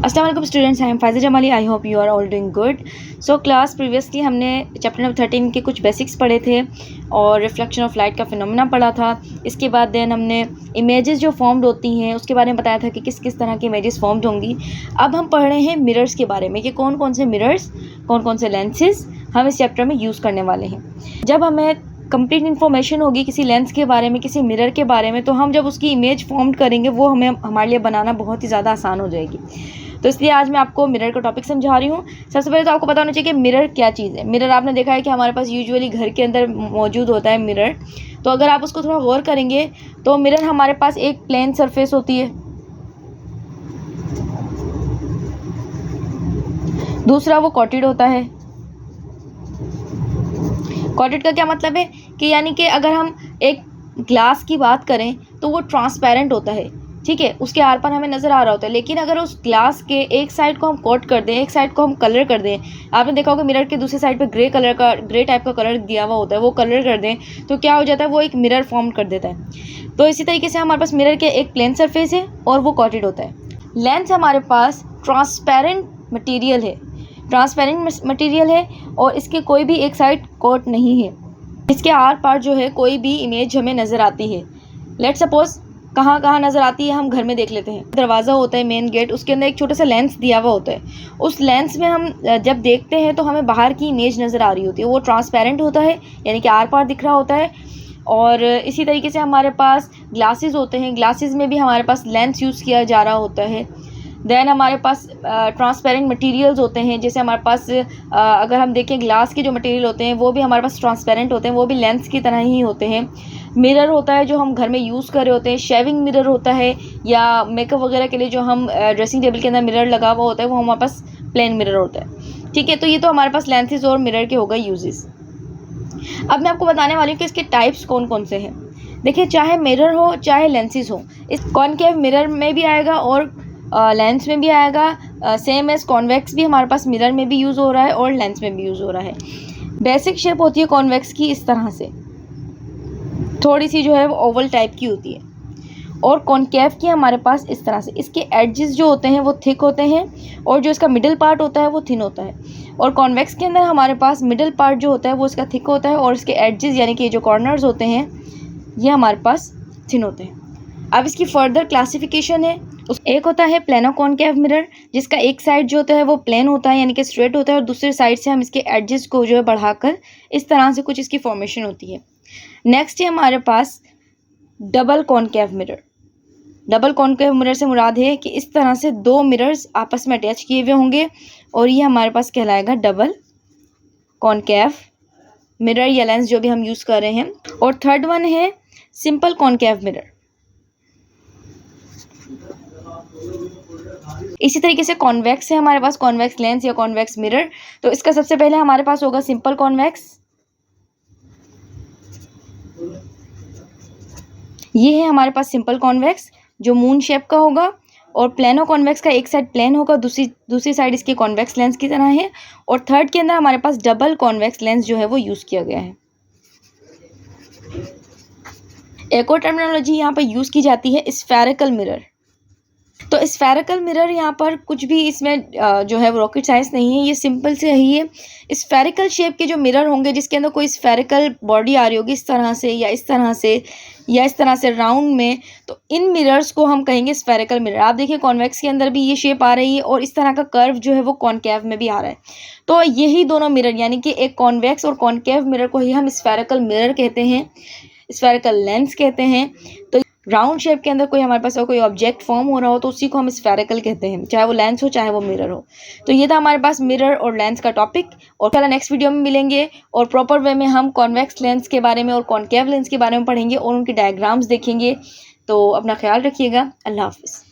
अस्सलाम वालेकुम students, I am Faiza Jamali. I hope you are all doing good. So class previously हमने chapter number 13 के कुछ बेसिक्स पढ़े थे और रिफ्लेक्शन ऑफ लाइट का फिनोमेना पढ़ा था। इसके बाद देन हमने इमेजेस जो फॉर्म्ड होती हैं उसके बारे में बताया था कि किस किस तरह की इमेजेस फॉर्म्ड होंगी। अब हम पढ़ रहे हैं मिरर्स के बारे में कि कौन कौन से मिरर्स, कौन कौन से लेंसेज हम इस चैप्टर में यूज़ करने वाले हैं। जब हमें कंप्लीट इन्फॉर्मेशन होगी किसी लेंस के बारे में, किसी मिरर के बारे में, तो हम जब उसकी इमेज फॉर्म करेंगे वो हमारे लिए बनाना बहुत ही ज़्यादा आसान हो जाएगी। तो इसलिए आज मैं आपको मिरर का टॉपिक समझा रही हूँ। सबसे पहले तो आपको पता होना चाहिए कि मिरर क्या चीज़ है। मिरर आपने देखा है कि हमारे पास यूजुअली घर के अंदर मौजूद होता है मिरर। तो अगर आप उसको थोड़ा गौर करेंगे तो मिरर हमारे पास एक प्लेन सरफेस होती है, दूसरा वो कॉटेड होता है। कॉटेड का क्या मतलब है कि यानी कि अगर हम एक ग्लास की बात करें तो वो ट्रांसपेरेंट होता है, ठीक है, उसके आर पार हमें नज़र आ रहा होता है। लेकिन अगर उस ग्लास के एक साइड को हम कोट कर दें, एक साइड को हम कलर कर दें, आपने देखा होगा मिरर के दूसरी साइड पे ग्रे टाइप का कलर दिया हुआ होता है, वो कलर कर दें तो क्या हो जाता है, वो एक मिरर फॉर्म कर देता है। तो इसी तरीके से हमारे पास मिरर के एक प्लेन सरफेस है और वो कॉटेड होता है। लेंस हमारे पास ट्रांसपेरेंट मटीरियल है, मटेरियल है और इसके कोई भी एक साइड कोट नहीं है। इसके आर पार जो है कोई भी इमेज हमें नज़र आती है। लेट सपोज कहाँ कहाँ नज़र आती है, हम घर में देख लेते हैं। दरवाज़ा होता है, मेन गेट, उसके अंदर एक छोटा सा लेंस दिया हुआ होता है। उस लेंस में हम जब देखते हैं तो हमें बाहर की इमेज नज़र आ रही होती है। वो ट्रांसपेरेंट होता है, यानी कि आर पार दिख रहा होता है। और इसी तरीके से हमारे पास ग्लासेस होते हैं। ग्लासेस में भी हमारे पास लेंस यूज़ किया जा रहा होता है। देन हमारे पास ट्रांसपेरेंट मटेरियल्स होते हैं। जैसे हमारे पास अगर हम देखें ग्लास के जो मटेरियल होते हैं वो भी हमारे पास ट्रांसपेरेंट होते हैं, वो भी लेंस की तरह ही होते हैं। मिरर होता है जो हम घर में यूज़ कर रहे होते हैं, शेविंग मिरर होता है, या मेकअप वगैरह के लिए जो हम ड्रेसिंग टेबल के अंदर मिरर लगा हुआ होता है वो हमारे पास प्लेन मिरर होता है, ठीक है। तो ये तो हमारे पास लेंसेज और मिरर के होगा यूजेस। अब मैं आपको बताने वाली हूँ कि इसके टाइप्स कौन कौन से हैं। देखिए, चाहे मिरर हो चाहे लेंसेज हो, इस कॉनकेव मिरर में भी आएगा और लेंस में भी आएगा। सेम एज कॉन्वेक्स भी हमारे पास मिरर में भी यूज़ हो रहा है और लेंस में भी यूज़ हो रहा है। बेसिक शेप होती है कॉन्वेक्स की इस तरह से, थोड़ी सी जो है वो ओवल टाइप की होती है, और कॉनकेव की हमारे पास इस तरह से। इसके एडजेस जो होते हैं वो थिक होते हैं और जो इसका मिडिल पार्ट होता है वो थिन होता है। और कॉन्वेक्स के अंदर हमारे पास मिडिल पार्ट जो होता है वो इसका थिक होता है और इसके एडजेस यानी कि जो कॉर्नर्स होते हैं ये हमारे पास थिन होते हैं। अब इसकी फर्दर क्लासिफिकेशन है। एक होता है प्लेनो कॉनकेव मिरर, जिसका एक साइड जो होता है वो प्लेन होता है यानी कि स्ट्रेट होता है, और दूसरी साइड से हम इसके एडजेस को जो है बढ़ाकर इस तरह से कुछ इसकी फॉर्मेशन होती है। नेक्स्ट है हमारे पास double concave mirror. Double concave mirror से मुराद है कि इस तरह से दो मिरर्स आपस में अटैच किए हुए होंगे और ये हमारे पास कहलाएगा डबल कॉनकेव मिरर या लेंस जो भी हम यूज़ कर रहे हैं। और थर्ड वन है सिंपल कॉनकेव मिरर। इसी तरीके से कॉन्वेक्स है हमारे पास, कॉन्वेक्स लेंस या कॉन्वेक्स मिरर। तो इसका सबसे पहले हमारे पास होगा सिंपल कॉन्वेक्स, ये है हमारे पास सिंपल कॉन्वेक्स जो मून शेप का होगा। और प्लेनो कॉन्वेक्स का एक साइड प्लेन होगा, दूसरी साइड इसकी कॉन्वेक्स लेंस की तरह है। और थर्ड के अंदर हमारे पास डबल कॉन्वेक्स लेंस जो है वो यूज़ किया गया है। एक और टर्मिनोलॉजी यहाँ पर यूज़ की जाती है स्फेरिकल मिरर। तो स्फेरिकल मिरर यहाँ पर कुछ भी इसमें जो है वो रॉकेट साइंस नहीं है, ये सिंपल से ही है। स्फेरिकल शेप के जो मिरर होंगे जिसके अंदर कोई स्फेरिकल बॉडी आ रही होगी इस तरह से या इस तरह से या इस तरह से राउंड में, तो इन मिरर्स को हम कहेंगे स्फेरिकल मिरर। आप देखिए कॉन्वेक्स के अंदर भी ये शेप आ रही है और इस तरह का कर्व जो है वो कॉनकेव में भी आ रहा है। तो यही दोनों मिरर यानी कि एक कॉन्वेक्स और कॉनकेव मिरर को ही हम स्फेरिकल मिरर कहते हैं, स्फेरिकल लेंस कहते हैं। तो राउंड शेप के अंदर कोई हमारे पास कोई ऑब्जेक्ट फॉर्म हो रहा हो तो उसी को हम स्फेरिकल कहते हैं, चाहे वो लेंस हो चाहे वो मिरर हो। तो ये था हमारे पास मिरर और लेंस का टॉपिक। और कल नेक्स्ट वीडियो में मिलेंगे और प्रॉपर वे में हम कॉन्वेक्स लेंस के बारे में और कॉनकेव लेंस के बारे में पढ़ेंगे और उनके डायग्राम्स देखेंगे। तो अपना ख्याल रखिएगा। अल्लाह हाफिज़।